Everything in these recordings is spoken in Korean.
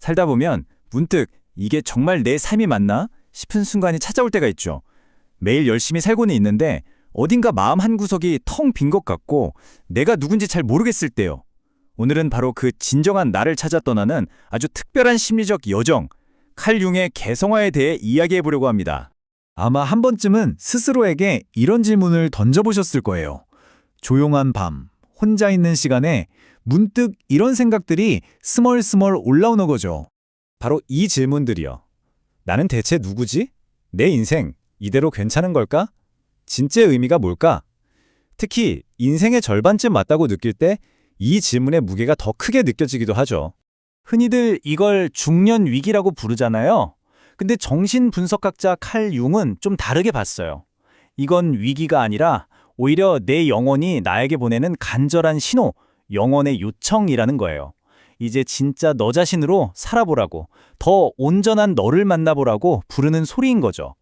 살다 보면 문득 이게 정말 내 삶이 맞나 싶은 순간이 찾아올 때가 있죠. 매일 열심히 살고는 있는데 어딘가 마음 한구석이 텅 빈 것 같고 내가 누군지 잘 모르겠을 때요. 오늘은 바로 그 진정한 나를 찾아 떠나는 아주 특별한 심리적 여정, 칼 융의 개성화에 대해 이야기해 보려고 합니다. 아마 한 번쯤은 스스로에게 이런 질문을 던져보셨을 거예요. 조용한 밤, 혼자 있는 시간에 문득 이런 생각들이 스멀스멀 올라오는 거죠. 바로 이 질문들이요. 나는 대체 누구지? 내 인생 이대로 괜찮은 걸까? 진짜의 의미가 뭘까? 특히 인생의 절반쯤 맞다고 느낄 때 이 질문의 무게가 더 크게 느껴지기도 하죠. 흔히들 이걸 중년 위기라고 부르잖아요. 근데 정신분석학자 칼 융은 좀 다르게 봤어요. 이건 위기가 아니라 오히려 내 영혼이 나에게 보내는 간절한 신호, 영혼의 요청이라는 거예요. 이제 진짜 너 자신으로 살아보라고, 더 온전한 너를 만나보라고 부르는 소리인 거죠.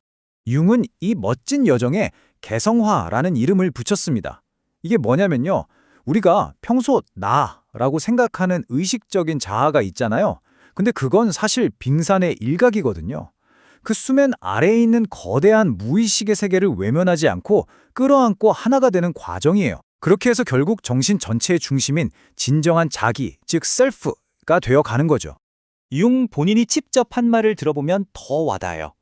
융은 이 멋진 여정에 개성화라는 이름을 붙였습니다. 이게 뭐냐면요. 우리가 평소 나라고 생각하는 의식적인 자아가 있잖아요. 근데 그건 사실 빙산의 일각이거든요. 그 수면 아래에 있는 거대한 무의식의 세계를 외면하지 않고 끌어안고 하나가 되는 과정이에요. 그렇게 해서 결국 정신 전체의 중심인 진정한 자기, 즉 셀프가 되어가는 거죠. 융 본인이 직접 한 말을 들어보면 더 와닿아요.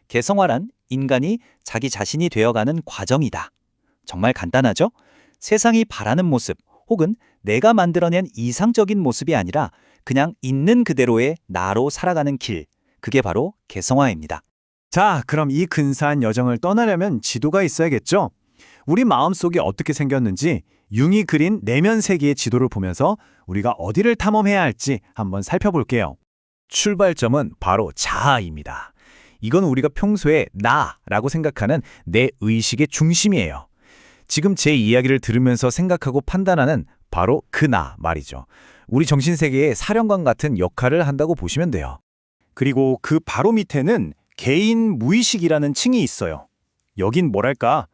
개성화란 인간이 자기 자신이 되어가는 과정이다. 정말 간단하죠? 세상이 바라는 모습 혹은 내가 만들어낸 이상적인 모습이 아니라 그냥 있는 그대로의 나로 살아가는 길, 그게 바로 개성화입니다. 자, 그럼 이 근사한 여정을 떠나려면 지도가 있어야겠죠? 우리 마음속이 어떻게 생겼는지 융이 그린 내면 세계의 지도를 보면서 우리가 어디를 탐험해야 할지 한번 살펴볼게요. 출발점은 바로 자아입니다. 이건 우리가 평소에 나라고 생각하는 내 의식의 중심이에요. 지금 제 이야기를 들으면서 생각하고 판단하는 바로 그 나 말이죠. 우리 정신세계의 사령관 같은 역할을 한다고 보시면 돼요. 그리고 그 바로 밑에는 개인 무의식이라는 층이 있어요. 여긴 뭐랄까,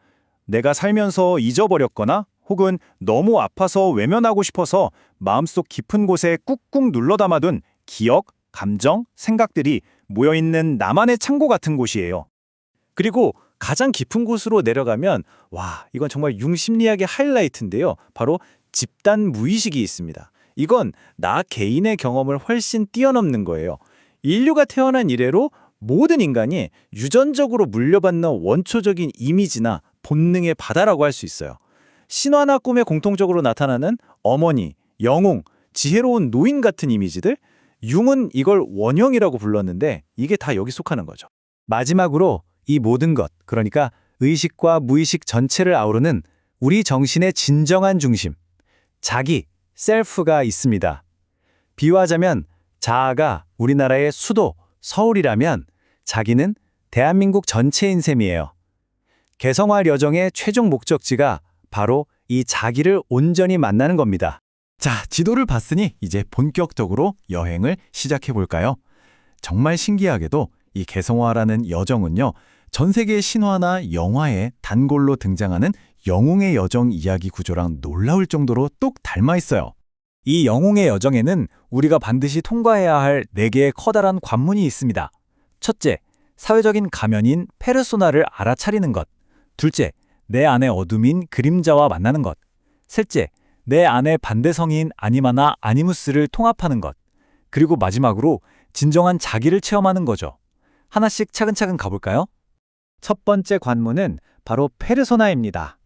내가 살면서 잊어버렸거나 혹은 너무 아파서 외면하고 싶어서 마음속 깊은 곳에 꾹꾹 눌러 담아둔 기억, 감정, 생각들이 모여있는 나만의 창고 같은 곳이에요. 그리고 가장 깊은 곳으로 내려가면 이건 정말 융심리학의 하이라이트인데요. 바로 집단 무의식이 있습니다. 이건 나 개인의 경험을 훨씬 뛰어넘는 거예요. 인류가 태어난 이래로 모든 인간이 유전적으로 물려받는 원초적인 이미지나 본능의 바다라고 할 수 있어요. 신화나 꿈에 공통적으로 나타나는 어머니, 영웅, 지혜로운 노인 같은 이미지들, 융은 이걸 원형이라고 불렀는데 이게 다 여기 속하는 거죠. 마지막으로 이 모든 것, 그러니까 의식과 무의식 전체를 아우르는 우리 정신의 진정한 중심, 자기, 셀프가 있습니다. 비유하자면 자아가 우리나라의 수도, 서울이라면 자기는 대한민국 전체인 셈이에요. 개성화 여정의 최종 목적지가 바로 이 자기를 온전히 만나는 겁니다. 자, 지도를 봤으니 이제 본격적으로 여행을 시작해 볼까요? 정말 신기하게도 이 개성화라는 여정은요, 전 세계의 신화나 영화에 단골로 등장하는 영웅의 여정 이야기 구조랑 놀라울 정도로 똑 닮아 있어요. 이 영웅의 여정에는 우리가 반드시 통과해야 할 4개의 커다란 관문이 있습니다. 첫째, 사회적인 가면인 페르소나를 알아차리는 것. 둘째, 내 안의 어둠인 그림자와 만나는 것. 셋째, 내 안의 반대성인 아니마나 아니무스를 통합하는 것. 그리고 마지막으로 진정한 자기를 체험하는 거죠. 하나씩 차근차근 가볼까요? 첫 번째 관문은 바로 페르소나입니다.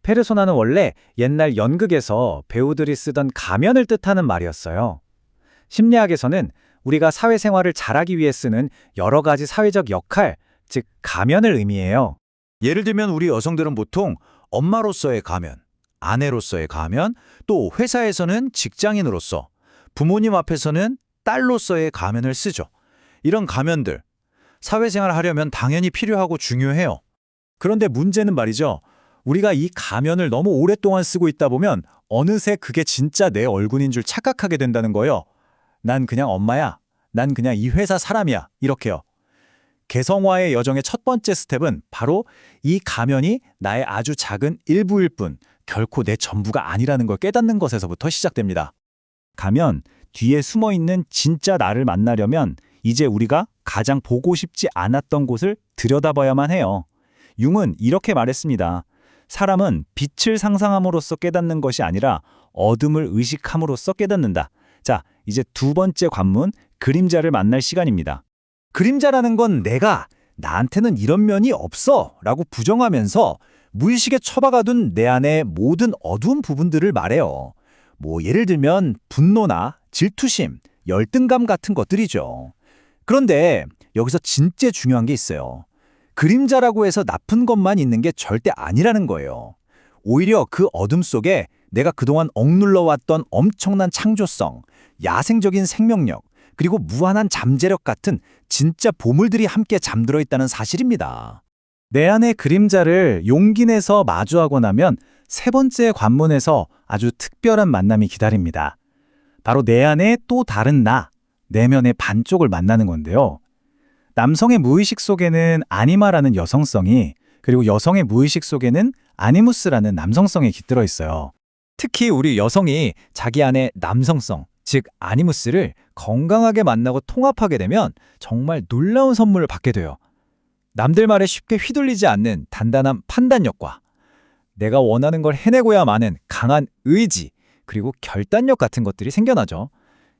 페르소나는 원래 옛날 연극에서 배우들이 쓰던 가면을 뜻하는 말이었어요. 심리학에서는 우리가 사회생활을 잘하기 위해 쓰는 여러 가지 사회적 역할, 즉 가면을 의미해요. 예를 들면 우리 여성들은 보통 엄마로서의 가면, 아내로서의 가면, 또 회사에서는 직장인으로서, 부모님 앞에서는 딸로서의 가면을 쓰죠. 이런 가면들, 사회생활을 하려면 당연히 필요하고 중요해요. 그런데 문제는 말이죠. 우리가 이 가면을 너무 오랫동안 쓰고 있다 보면 어느새 그게 진짜 내 얼굴인 줄 착각하게 된다는 거예요. 난 그냥 엄마야. 난 그냥 이 회사 사람이야. 이렇게요. 개성화의 여정의 첫 번째 스텝은 바로 이 가면이 나의 아주 작은 일부일 뿐 결코 내 전부가 아니라는 걸 깨닫는 것에서부터 시작됩니다. 가면, 뒤에 숨어 있는 진짜 나를 만나려면 이제 우리가 가장 보고 싶지 않았던 곳을 들여다봐야만 해요. 융은 이렇게 말했습니다. 사람은 빛을 상상함으로써 깨닫는 것이 아니라 어둠을 의식함으로써 깨닫는다. 자, 이제 두 번째 관문, 그림자를 만날 시간입니다. 그림자라는 건 내가 나한테는 이런 면이 없어 라고 부정하면서 무의식에 처박아둔 내 안의 모든 어두운 부분들을 말해요. 예를 들면 분노나 질투심, 열등감 같은 것들이죠. 그런데 여기서 진짜 중요한 게 있어요. 그림자라고 해서 나쁜 것만 있는 게 절대 아니라는 거예요. 오히려 그 어둠 속에 내가 그동안 억눌러왔던 엄청난 창조성, 야생적인 생명력, 그리고 무한한 잠재력 같은 진짜 보물들이 함께 잠들어 있다는 사실입니다. 내 안의 그림자를 용기 내서 마주하고 나면 세 번째 관문에서 아주 특별한 만남이 기다립니다. 바로 내 안에 또 다른 나, 내면의 반쪽을 만나는 건데요. 남성의 무의식 속에는 아니마라는 여성성이, 그리고 여성의 무의식 속에는 아니무스라는 남성성이 깃들어 있어요. 특히 우리 여성이 자기 안의 남성성, 즉 아니무스를 건강하게 만나고 통합하게 되면 정말 놀라운 선물을 받게 돼요. 남들 말에 쉽게 휘둘리지 않는 단단한 판단력과 내가 원하는 걸 해내고야 마는 강한 의지, 그리고 결단력 같은 것들이 생겨나죠.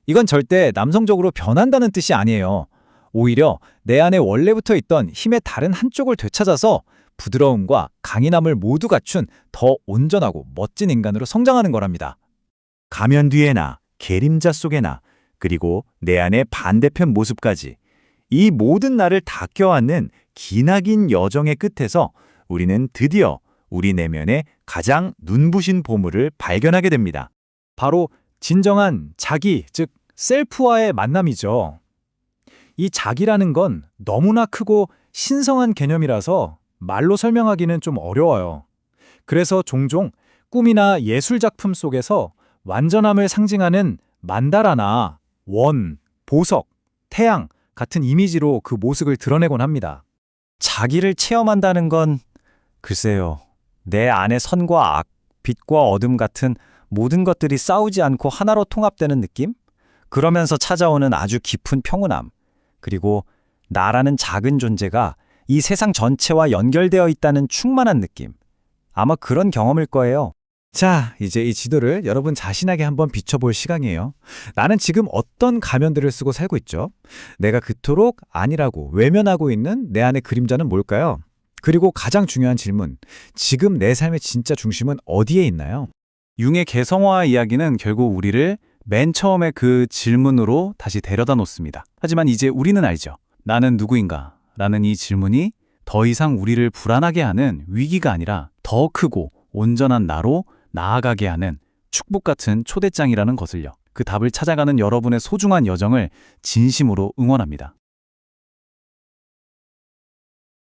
이건 절대 남성적으로 변한다는 뜻이 아니에요. 오히려 내 안에 원래부터 있던 힘의 다른 한쪽을 되찾아서 부드러움과 강인함을 모두 갖춘 더 온전하고 멋진 인간으로 성장하는 거랍니다. 가면 뒤에나 계림자 속에나 그리고 내 안의 반대편 모습까지 이 모든 나를 다 껴안는 기나긴 여정의 끝에서 우리는 드디어 우리 내면의 가장 눈부신 보물을 발견하게 됩니다. 바로 진정한 자기, 즉 셀프와의 만남이죠. 이 자기라는 건 너무나 크고 신성한 개념이라서 말로 설명하기는 좀 어려워요. 그래서 종종 꿈이나 예술 작품 속에서 완전함을 상징하는 만다라나 원, 보석, 태양 같은 이미지로 그 모습을 드러내곤 합니다. 자기를 체험한다는 건 글쎄요. 내 안의 선과 악, 빛과 어둠 같은 모든 것들이 싸우지 않고 하나로 통합되는 느낌? 그러면서 찾아오는 아주 깊은 평온함. 그리고 나라는 작은 존재가 이 세상 전체와 연결되어 있다는 충만한 느낌. 아마 그런 경험일 거예요. 자, 이제 이 지도를 여러분 자신에게 한번 비춰볼 시간이에요. 나는 지금 어떤 가면들을 쓰고 살고 있죠? 내가 그토록 아니라고 외면하고 있는 내 안의 그림자는 뭘까요? 그리고 가장 중요한 질문, 지금 내 삶의 진짜 중심은 어디에 있나요? 융의 개성화 이야기는 결국 우리를 맨 처음에 그 질문으로 다시 데려다 놓습니다. 하지만 이제 우리는 알죠. 나는 누구인가? 라는 이 질문이 더 이상 우리를 불안하게 하는 위기가 아니라 더 크고 온전한 나로 나아가게 하는 축복 같은 초대장이라는 것을요. 그 답을 찾아가는 여러분의 소중한 여정을 진심으로 응원합니다.